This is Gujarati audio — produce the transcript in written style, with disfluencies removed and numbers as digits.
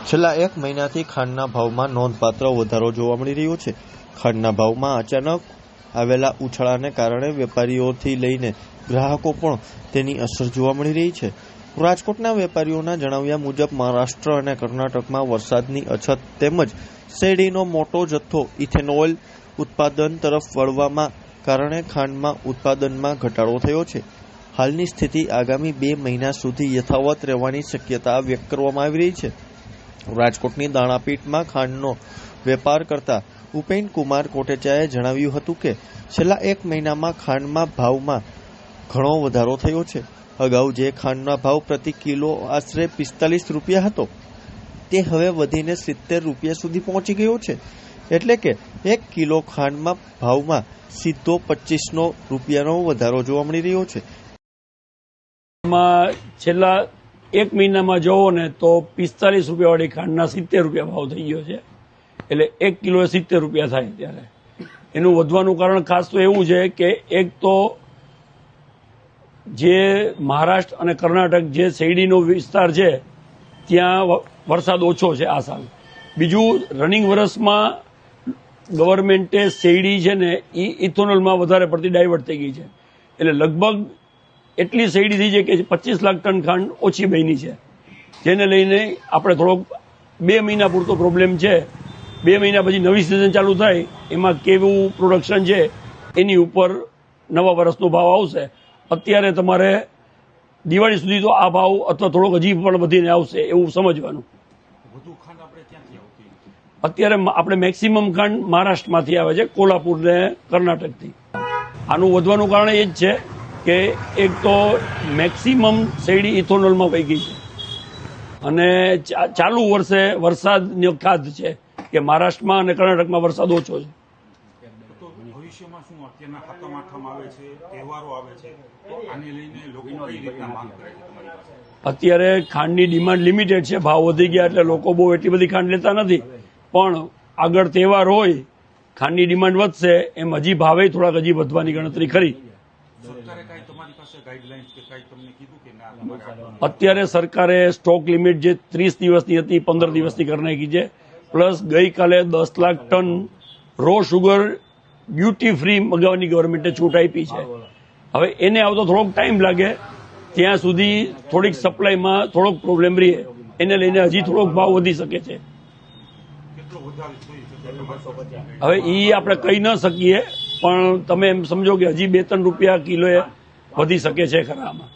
છેલ્લા એક મહિનાથી ખાંડના ભાવમાં નોંધપાત્ર વધારો જોવા મળી રહ્યો છે। ખાંડના ભાવમાં અચાનક આવેલા ઉછાળાને કારણે વેપારીઓથી લઈને ગ્રાહકો પણ તેની અસર જોવા મળી રહી છે। રાજકોટના વેપારીઓના જણાવ્યા મુજબ મહારાષ્ટ્ર અને કર્ણાટકમાં વરસાદની અછત તેમજ શેરડીનો મોટો જથ્થો ઇથેનોલ ઉત્પાદન તરફ વળવાના કારણે ખાંડમાં ઉત્પાદનમાં ઘટાડો થયો છે। હાલની સ્થિતિ આગામી 2 મહિના સુધી યથાવત રહેવાની શક્યતા વ્યક્ત કરવામાં આવી રહી છે। રાજકોટની દાણાપીઠમાં ખાંડનો વેપાર કરતા ઉપેન કુમાર કોટેચાએ જણાવ્યું હતું કે છેલ્લા 1 મહિનામાં ખાંડના ભાવમાં ઘણો વધારો થયો છે। અગાઉ જે ખાંડનો ભાવ પ્રતિ કિલો આશરે 45 રૂપિયા હતો તે હવે વધીને 70 રૂપિયા સુધી પહોંચી ગયો છે। એટલે કે 1 કિલો ખાંડના ભાવમાં સીધો 25 રૂપિયાનો વધારો જોવા મળી રહ્યો છે। છેલ્લા 1 મહિનામાં જોવો ને તો 45 રૂપિયા વાળી ખાંડના 70 રૂપિયા ભાવ થઈ ગયો છે। એટલે 1 કિલો 70 રૂપિયા થાય ત્યારે એનું વધવાનું કારણ ખાસ તો એવું છે કે એક તો જે મહારાષ્ટ્ર અને કર્ણાટક જે શેરડીનો વિસ્તાર છે ત્યાં વરસાદ ઓછો છે આ સાલ। બીજું રનિંગ વર્ષમાં ગવર્મેન્ટે શેરડી છે ને એ ઇથોનોલમાં વધારે પડતી ડાયવર્ટ થઈ ગઈ છે। એટલે લગભગ એટલી શેરડી થઈ છે કે 25 લાખ ટન ખાંડ ઓછી બની છે, જેને લઈને આપણે થોડોક 2 મહિના પૂરતો પ્રોબ્લેમ છે। 2 મહિના પછી નવી સિઝન ચાલુ થાય એમાં કેવું પ્રોડક્શન છે એની ઉપર નવા વર્ષનો ભાવ આવશે। અત્યારે તમારે દિવાળી સુધી તો આ ભાવ અથવા થોડોક હજી પણ વધીને આવશે એવું સમજવાનું। અત્યારે આપણે મેક્સિમમ ખાંડ મહારાષ્ટ્રમાંથી આવે છે, કોલ્હાપુર ને કર્ણાટકથી। આનું વધવાનું કારણ એ જ છે કે એક તો મેક્સિમમ શેરડી ઇથોનોલમાં વહી ગઈ છે અને ચાલુ વર્ષે વરસાદનો ખાધ છે કે મહારાષ્ટ્રમાં અને કર્ણાટકમાં વરસાદ ઓછો છે। ભવિષ્યમાં શું અત્યારના ખાતમ આઠમ આવે છે, તહેવારો આવે છે, તો આને લઈને લોકો કઈ રીતના માંગ કરે છે તમારી પાસે? અત્યારે ખાંડની ડિમાન્ડ લિમિટેડ છે, ભાવ વધી ગયા એટલે લોકો બહુ એટલી બધી ખાંડ લેતા નથી, પણ આગળ તહેવાર હોય ખાંડની ડિમાન્ડ વધશે એમ હજી ભાવે થોડાક હજી વધવાની ગણતરી ખરી। અત્યારે સરકારે સ્ટોક લિમિટ જે 30 દિવસની હતી 15 દિવસની કરી નાખી છે, પ્લસ ગઈકાલે 10 lakh ton raw sugar duty free મગાવવાની ગવર્મેન્ટે છૂટ આપી છે। હવે એને આવતો થોડોક ટાઈમ લાગે, ત્યાં સુધી થોડીક સપ્લાયમાં થોડોક પ્રોબ્લેમ રહે, એને લઈને હજી થોડોક ભાવ વધી શકે છે। હવે એ આપણે કહી ન શકીએ, પણ તમે એમ સમજો કે હજી 2-3 રૂપિયા કિલોએ વધી શકે છે ખરા આમાં।